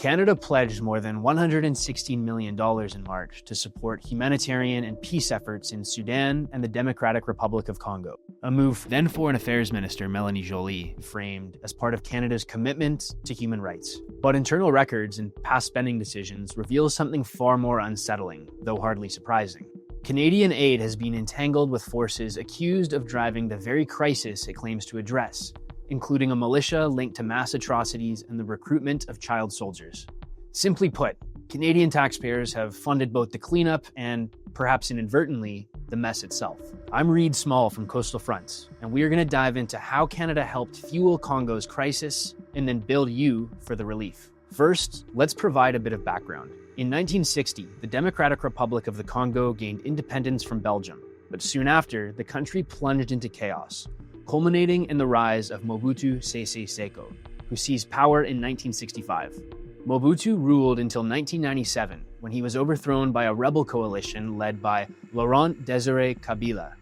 Canada pledged more than $116 million in March to support humanitarian and peace efforts in Sudan and the Democratic Republic of Congo, a move then Foreign Affairs Minister Melanie Joly framed as part of Canada's commitment to human rights. But internal records and past spending decisions reveal something far more unsettling, though hardly surprising. Canadian aid has been entangled with forces accused of driving the very crisis it claims to address, including a militia linked to mass atrocities and the recruitment of child soldiers. Simply put, Canadian taxpayers have funded both the cleanup and, perhaps inadvertently, the mess itself. I'm Reed Small from Coastal Fronts, and we are going to dive into how Canada helped fuel Congo's crisis and then build you for the relief. First, let's provide a bit of background. In 1960, the Democratic Republic of the Congo gained independence from Belgium, but soon after, the country plunged into chaos, culminating in the rise of Mobutu Sese Seko, who seized power in 1965. Mobutu ruled until 1997, when he was overthrown by a rebel coalition led by Laurent Désiré Kabila,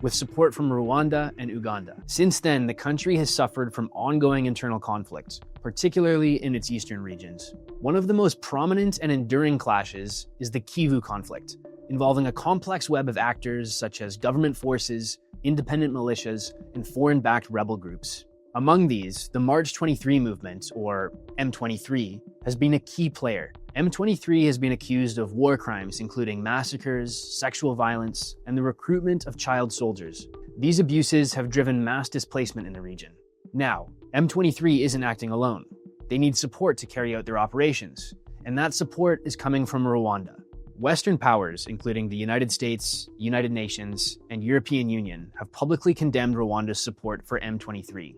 with support from Rwanda and Uganda. Since then, the country has suffered from ongoing internal conflict, particularly in its eastern regions. One of the most prominent and enduring clashes is the Kivu conflict, involving a complex web of actors such as government forces, independent militias, and foreign-backed rebel groups. Among these, the March 23 movement, or M23, has been a key player. M23 has been accused of war crimes including massacres, sexual violence, and the recruitment of child soldiers. These abuses have driven mass displacement in the region. Now, M23 isn't acting alone. They need support to carry out their operations, and that support is coming from Rwanda. Western powers, including the United States, United Nations, and European Union, have publicly condemned Rwanda's support for M23,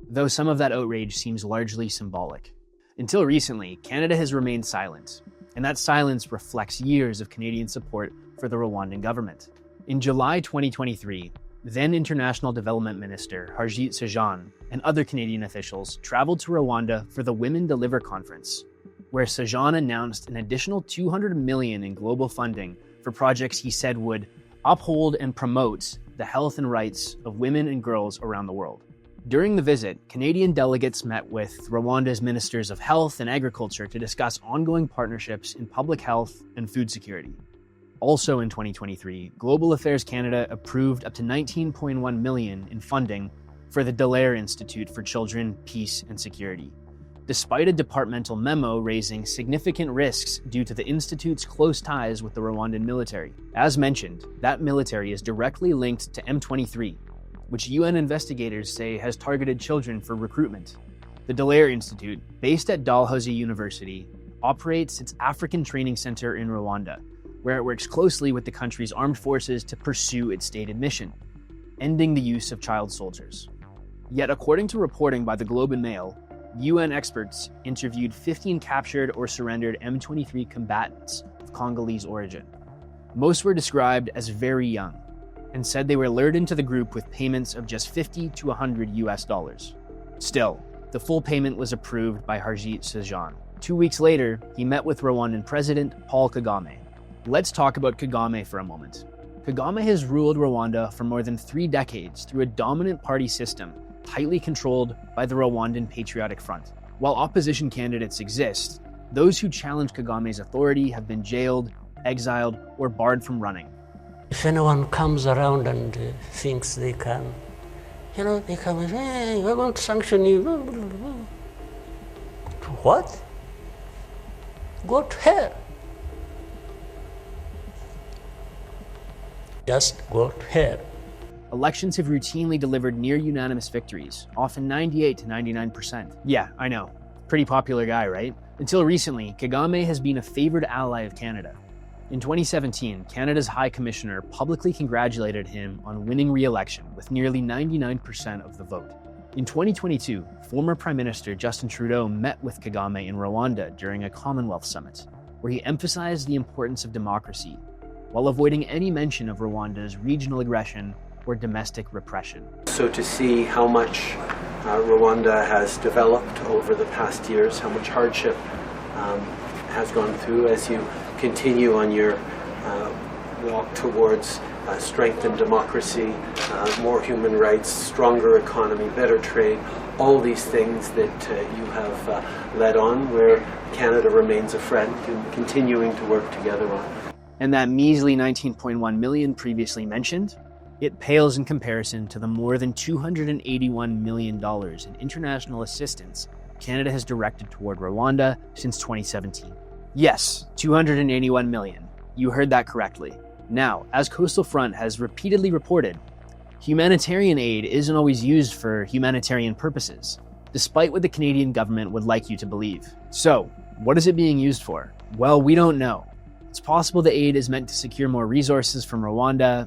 though some of that outrage seems largely symbolic. Until recently, Canada has remained silent, and that silence reflects years of Canadian support for the Rwandan government. In July 2023, then International Development Minister Harjit Sajjan and other Canadian officials traveled to Rwanda for the Women Deliver Conference, where Sajjan announced an additional $200 million in global funding for projects he said would uphold and promote the health and rights of women and girls around the world. During the visit, Canadian delegates met with Rwanda's ministers of health and agriculture to discuss ongoing partnerships in public health and food security. Also in 2023, Global Affairs Canada approved up to $19.1 million in funding for the Dallaire Institute for Children, Peace and Security, despite a departmental memo raising significant risks due to the Institute's close ties with the Rwandan military. As mentioned, that military is directly linked to M23, which UN investigators say has targeted children for recruitment. The Dallaire Institute, based at Dalhousie University, operates its African Training Center in Rwanda, where it works closely with the country's armed forces to pursue its stated mission, ending the use of child soldiers. Yet according to reporting by the Globe and Mail, UN experts interviewed 15 captured or surrendered M23 combatants of Congolese origin. Most were described as very young and said they were lured into the group with payments of just $50 to $100. Still, the full payment was approved by Harjit Sajjan. 2 weeks later, he met with Rwandan President Paul Kagame. Let's talk about Kagame for a moment. Kagame has ruled Rwanda for more than 3 decades through a dominant party system tightly controlled by the Rwandan Patriotic Front. While opposition candidates exist, those who challenge Kagame's authority have been jailed, exiled, or barred from running. If anyone comes around and thinks they can, they come and say, hey, we're going to sanction you. What? Go to hell. Just go to hell. Elections have routinely delivered near-unanimous victories, often 98 to 99%. Yeah, I know. Pretty popular guy, right? Until recently, Kagame has been a favored ally of Canada. In 2017, Canada's High Commissioner publicly congratulated him on winning re-election with nearly 99% of the vote. In 2022, former Prime Minister Justin Trudeau met with Kagame in Rwanda during a Commonwealth summit, where he emphasized the importance of democracy, while avoiding any mention of Rwanda's regional aggression or domestic repression. So to see how much Rwanda has developed over the past years, how much hardship has gone through as you continue on your walk towards strengthen democracy, more human rights, stronger economy, better trade, all these things that you have led on, where Canada remains a friend and continuing to work together on. And that measly 19.1 million previously mentioned, it pales in comparison to the more than $281 million in international assistance Canada has directed toward Rwanda since 2017. Yes, 281 million. You heard that correctly. Now, as Coastal Front has repeatedly reported, humanitarian aid isn't always used for humanitarian purposes, despite what the Canadian government would like you to believe. So, what is it being used for? Well, we don't know. It's possible the aid is meant to secure more resources from Rwanda,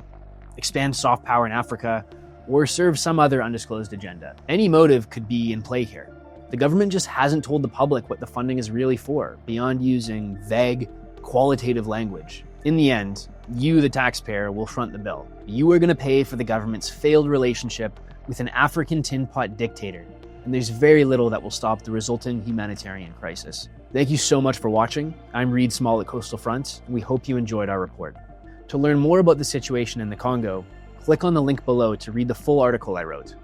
expand soft power in Africa, or serve some other undisclosed agenda. Any motive could be in play here. The government just hasn't told the public what the funding is really for, beyond using vague, qualitative language. In the end, you, the taxpayer, will front the bill. You are going to pay for the government's failed relationship with an African tin pot dictator, and there's very little that will stop the resulting humanitarian crisis. Thank you so much for watching. I'm Reed Small at Coastal Front, and we hope you enjoyed our report. To learn more about the situation in the Congo, click on the link below to read the full article I wrote.